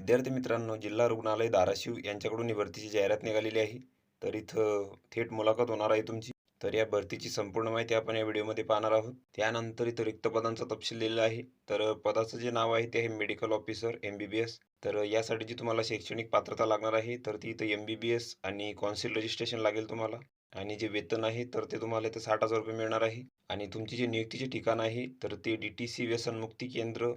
विद्यार्थी मित्रांनो, जिल्हा रुग्णालय धाराशिव यांच्याकडून ही भरतीची जाहिरात निघालेली आहे. तर इथं थेट मुलाखत होणार आहे तुमची. तर या भरतीची संपूर्ण माहिती आपण या व्हिडिओमध्ये पाहणार आहोत. त्यानंतर इथं रिक्त पदांचा तपशील दिलेला आहे. तर पदाचं जे नाव आहे ते आहे मेडिकल ऑफिसर MBBS. तर यासाठी जी तुम्हाला शैक्षणिक पात्रता लागणार आहे तर ती इथं MBBS आणि कौन्सिल रजिस्ट्रेशन लागेल तुम्हाला. आणि जे वेतन आहे तर ते तुम्हाला इथं 60,000 रुपये मिळणार आहे. आणि तुमची जे नियुक्तीचे ठिकाण आहे तर ते DTC व्यसनमुक्ती केंद्र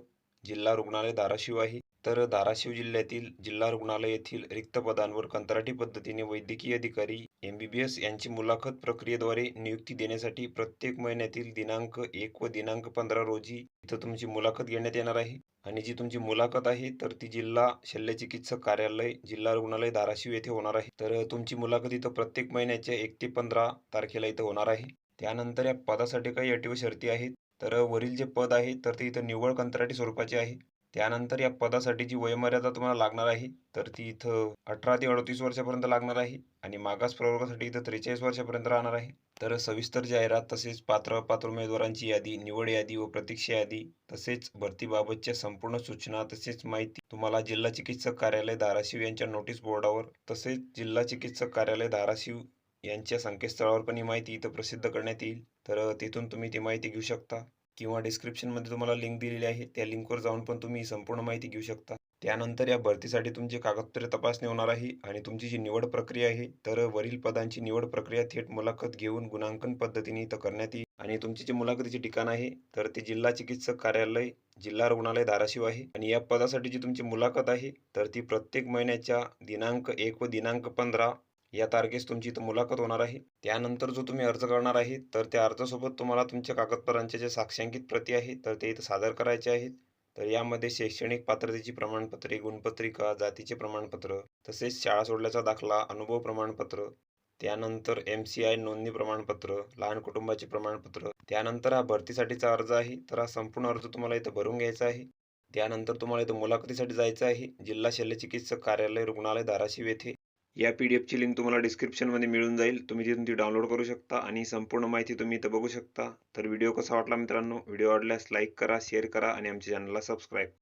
जिल्हा रुग्णालय धाराशिव आहे. तर धाराशिव जिल्ह्यातील जिल्हा रुग्णालय येथील रिक्त पदांवर कंत्राटी पद्धतीने वैद्यकीय अधिकारी MBBS यांची मुलाखत प्रक्रियेद्वारे नियुक्ती देण्यासाठी प्रत्येक महिन्यातील दिनांक 1 व दिनांक 15 रोजी इथं तुमची मुलाखत घेण्यात येणार आहे. आणि जी तुमची मुलाखत आहे तर ती जिल्हा शल्यचिकित्सक कार्यालय जिल्हा रुग्णालय धाराशिव येथे होणार आहे. तर तुमची मुलाखत इथं प्रत्येक महिन्याच्या 1 ते 15 तारखेला इथं होणार आहे. त्यानंतर या पदासाठी काही अटी व शर्ती आहेत. तर वरील जे पद आहे तर ते इथं निव्वळ कंत्राटी स्वरूपाचे आहे. त्यानंतर या पदासाठी जी वयोमर्यादा तुम्हाला लागणार आहे तर ती इथं 18 ते 38 वर्षापर्यंत लागणार आहे. आणि मागास प्रवर्गासाठी इथं 43 वर्षापर्यंत राहणार आहे. तर सविस्तर जाहिरात तसेच पात्र उमेदवारांची यादी, निवड यादी व प्रतीक्षा यादी तसेच भरतीबाबतच्या संपूर्ण सूचना तसेच माहिती तुम्हाला जिल्हा चिकित्सक कार्यालय धाराशिव यांच्या नोटीस बोर्डावर तसेच जिल्हा चिकित्सक कार्यालय धाराशिव यांच्या संकेतस्थळावर पण ही माहिती इथं प्रसिद्ध करण्यात येईल. तर तिथून तुम्ही ती माहिती घेऊ शकता किंवा डिस्क्रिप्शनमध्ये तुम्हाला लिंक दिलेली आहे त्या लिंकवर जाऊन पण तुम्ही संपूर्ण माहिती घेऊ शकता. त्यानंतर या भरतीसाठी तुमचे कागदपत्रे तपासणी होणार आहे आणि तुमची जी निवड प्रक्रिया आहे तर वरील पदांची निवड प्रक्रिया थेट मुलाखत घेऊन गुणांकन पद्धतीने इथं करण्यात येईल. आणि तुमची जी मुलाखतीचे ठिकाण आहे तर ते जिल्हा चिकित्सक कार्यालय जिल्हा रुग्णालय धाराशिव आहे. आणि या पदासाठी जी तुमची मुलाखत आहे तर ती प्रत्येक महिन्याच्या दिनांक 1 व दिनांक 15 या तारखेस तुमची इथं मुलाखत होणार आहे. त्यानंतर जो तुम्ही अर्ज करणार आहे तर त्या अर्जासोबत तुम्हाला तुमच्या कागदपत्रांच्या जे साक्षांकित प्रती आहेत तर ते इथं सादर करायचे आहेत. तर यामध्ये शैक्षणिक पात्रतेची प्रमाणपत्रे, गुणपत्रिका, जातीचे प्रमाणपत्र तसेच शाळा सोडल्याचा दाखला, अनुभव प्रमाणपत्र, त्यानंतर MCI नोंदणी प्रमाणपत्र, लहान कुटुंबाचे प्रमाणपत्र. त्यानंतर हा भरतीसाठीचा अर्ज आहे तर हा संपूर्ण अर्ज तुम्हाला इथं भरून घ्यायचा आहे. त्यानंतर तुम्हाला इथं मुलाखतीसाठी जायचं आहे जिल्हा शल्यचिकित्सक कार्यालय रुग्णालय धाराशिव येथे. या PDF ची लिंक तुम्हाला डिस्क्रिप्शनमध्ये मिळून जाईल. तुम्ही तिथून ती डाउनलोड करू शकता आणि संपूर्ण माहिती तुम्ही इथं बघू शकता. तर व्हिडिओ कसा वाटला मित्रांनो? व्हिडिओ आवडल्यास लाईक करा, शेअर करा आणि आमच्या चॅनलला सबस्क्राईब